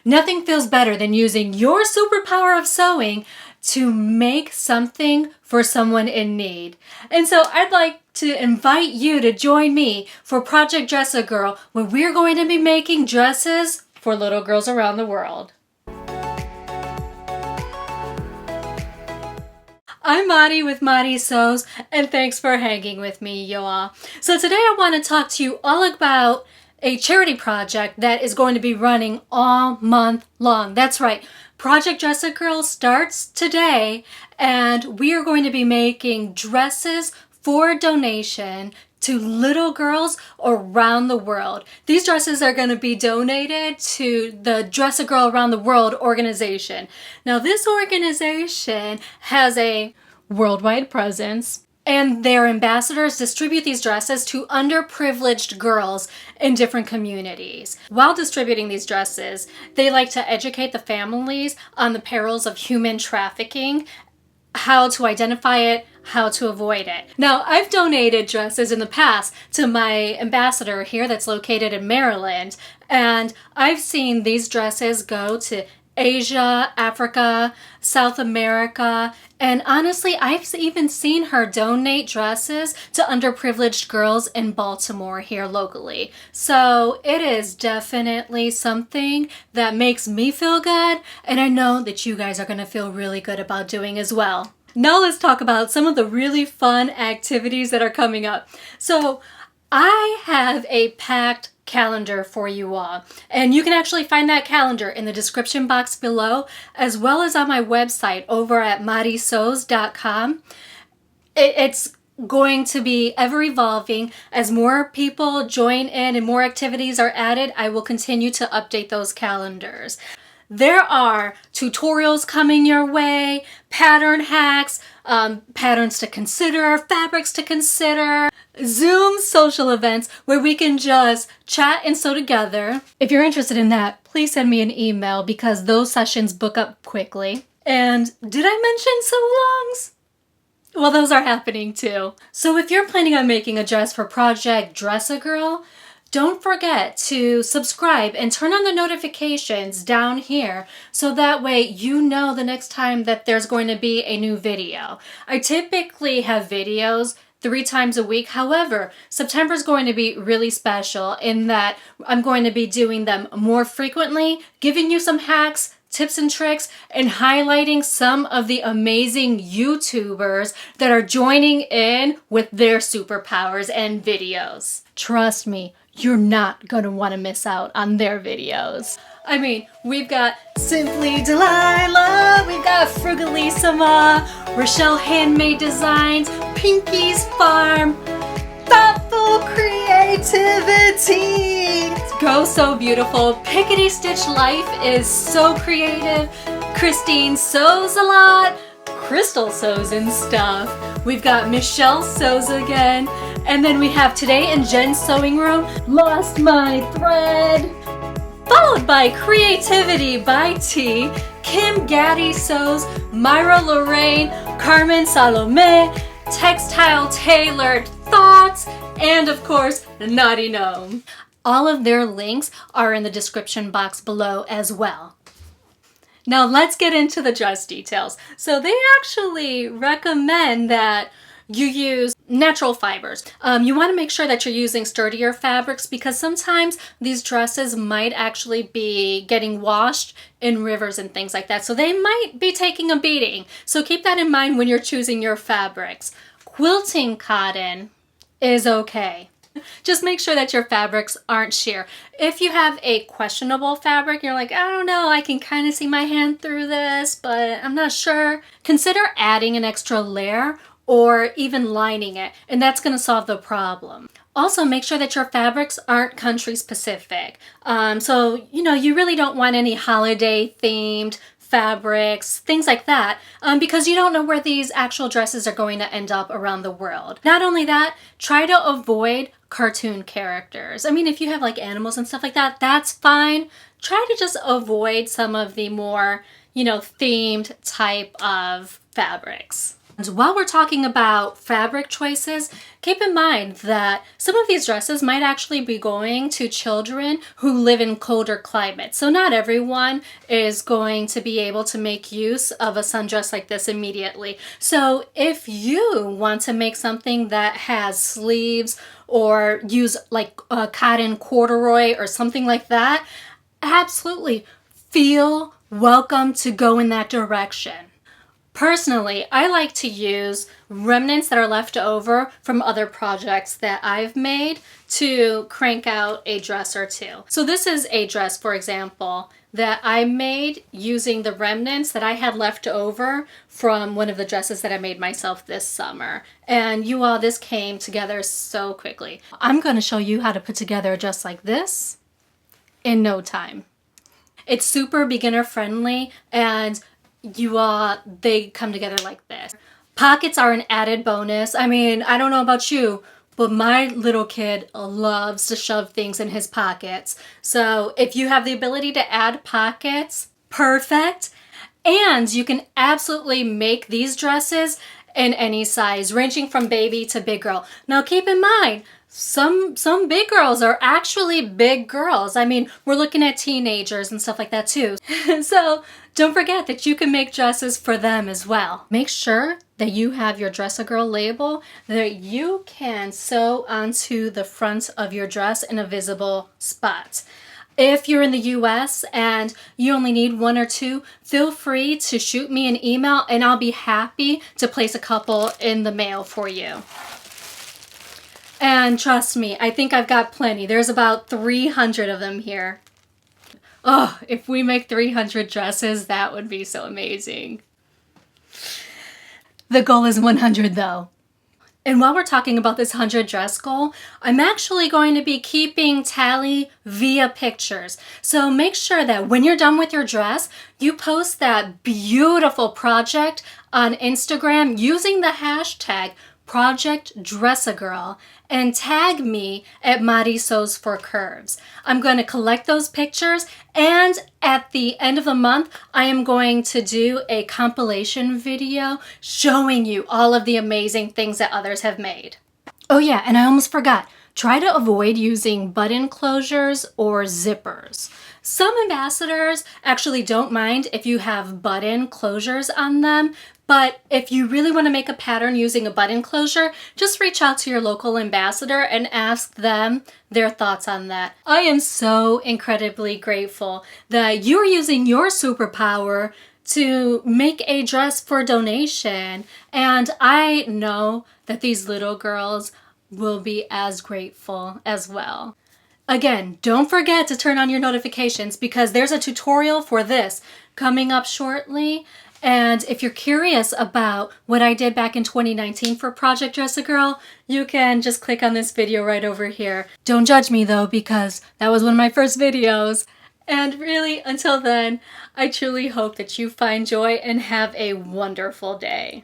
Nothing feels better than using your superpower of sewing to make something for someone in need. And so I'd like to invite you to join me for Project Dress a Girl, where we're going to be making dresses for little girls around the world. I'm Madi with Madi Sews, and thanks for hanging with me, y'all. So today I want to talk to you all about a charity project that is going to be running all month long. That's right. Project Dress a Girl starts today, and we are going to be making dresses for donation to little girls around the world. These dresses are going to be donated to the Dress a Girl Around the World organization. Now, this organization has a worldwide presence, and their ambassadors distribute these dresses to underprivileged girls in different communities. While distributing these dresses, they like to educate the families on the perils of human trafficking, how to identify it, how to avoid it. Now, I've donated dresses in the past to my ambassador here that's located in Maryland, and I've seen these dresses go to Asia, Africa, South America, and honestly, I've even seen her donate dresses to underprivileged girls in Baltimore here locally. So it is definitely something that makes me feel good, and I know that you guys are going to feel really good about doing as well. Now let's talk about some of the really fun activities that are coming up. So I have a packed calendar for you all, and you can actually find that calendar in the description box below, as well as on my website over at madisews.com. It's going to be ever evolving. As more people join in and more activities are added, I will continue to update those calendars. There are tutorials coming your way, pattern hacks, patterns to consider, fabrics to consider, Zoom social events where we can just chat and sew together. If you're interested in that, please send me an email because those sessions book up quickly. And did I mention sew-alongs? Well, those are happening too. So if you're planning on making a dress for Project Dress a Girl, don't forget to subscribe and turn on the notifications down here so that way you know the next time that there's going to be a new video. I typically have videos 3 times a week. However, September is going to be really special in that I'm going to be doing them more frequently, giving you some hacks, tips and tricks, and highlighting some of the amazing YouTubers that are joining in with their superpowers and videos. Trust me, you're not going to want to miss out on their videos. I mean, we've got Simply Delilah, we've got Frugalissima, Rochelle Handmade Designs, Pinky's Farm, Thoughtful Creativity, Go So Beautiful, Pickety Stitch Life is so creative, Christine Sews a Lot, Crystal Sews and Stuff, we've got Michelle Sews Again, and then we have Today in Jen's Sewing Room, Lost My Thread, followed by Creativity by T, Kim Gaddy Sews, Myra Lorraine, Carmen Salome, Textile Tailored Thoughts, and of course, Naughty Gnome. All of their links are in the description box below as well. Now let's get into the dress details. So they actually recommend that you use natural fibers. You want to make sure that you're using sturdier fabrics because sometimes these dresses might actually be getting washed in rivers and things like that. So they might be taking a beating. So keep that in mind when you're choosing your fabrics. Quilting cotton is okay. Just make sure that your fabrics aren't sheer. If you have a questionable fabric, you're like, I don't know, I can kind of see my hand through this, but I'm not sure. Consider adding an extra layer or even lining it, and that's going to solve the problem. Also, make sure that your fabrics aren't country specific. So, you really don't want any holiday themed fabrics, things like that, because you don't know where these actual dresses are going to end up around the world. Not only that, try to avoid cartoon characters. I mean, if you have like animals and stuff like that, that's fine. Try to just avoid some of the more, themed type of fabrics. And while we're talking about fabric choices, keep in mind that some of these dresses might actually be going to children who live in colder climates. So not everyone is going to be able to make use of a sundress like this immediately. So if you want to make something that has sleeves or use like a cotton corduroy or something like that, absolutely feel welcome to go in that direction. Personally, I like to use remnants that are left over from other projects that I've made to crank out a dress or two. So this is a dress, for example, that I made using the remnants that I had left over from one of the dresses that I made myself this summer. And you all, this came together so quickly. I'm going to show you how to put together a dress like this in no time. It's super beginner friendly, and they come together like this. Pockets are an added bonus. I mean, I don't know about you, but my little kid loves to shove things in his pockets. So if you have the ability to add pockets, perfect. And you can absolutely make these dresses in any size, ranging from baby to big girl. Now keep in mind, some big girls are actually big girls. I mean, we're looking at teenagers and stuff like that too. So don't forget that you can make dresses for them as well. Make sure that you have your Dress-A-Girl label that you can sew onto the front of your dress in a visible spot. If you're in the US and you only need one or two, feel free to shoot me an email and I'll be happy to place a couple in the mail for you. And trust me, I think I've got plenty. There's about 300 of them here. Oh, if we make 300 dresses, that would be so amazing. The goal is 100 though. And while we're talking about this 100 dress goal, I'm actually going to be keeping tally via pictures. So make sure that when you're done with your dress, you post that beautiful project on Instagram using the hashtag ProjectDressAGirl and tag me at Mari Sews for Curves. I'm going to collect those pictures, and at the end of the month, I am going to do a compilation video showing you all of the amazing things that others have made. Oh yeah, and I almost forgot. Try to avoid using button closures or zippers. Some ambassadors actually don't mind if you have button closures on them, but if you really want to make a pattern using a button closure, just reach out to your local ambassador and ask them their thoughts on that. I am so incredibly grateful that you're using your superpower to make a dress for donation, and I know that these little girls will be as grateful as well. Again, don't forget to turn on your notifications because there's a tutorial for this coming up shortly. And if you're curious about what I did back in 2019 for Project Dress-A-Girl, you can just click on this video right over here. Don't judge me though, because that was one of my first videos. And really, until then, I truly hope that you find joy and have a wonderful day.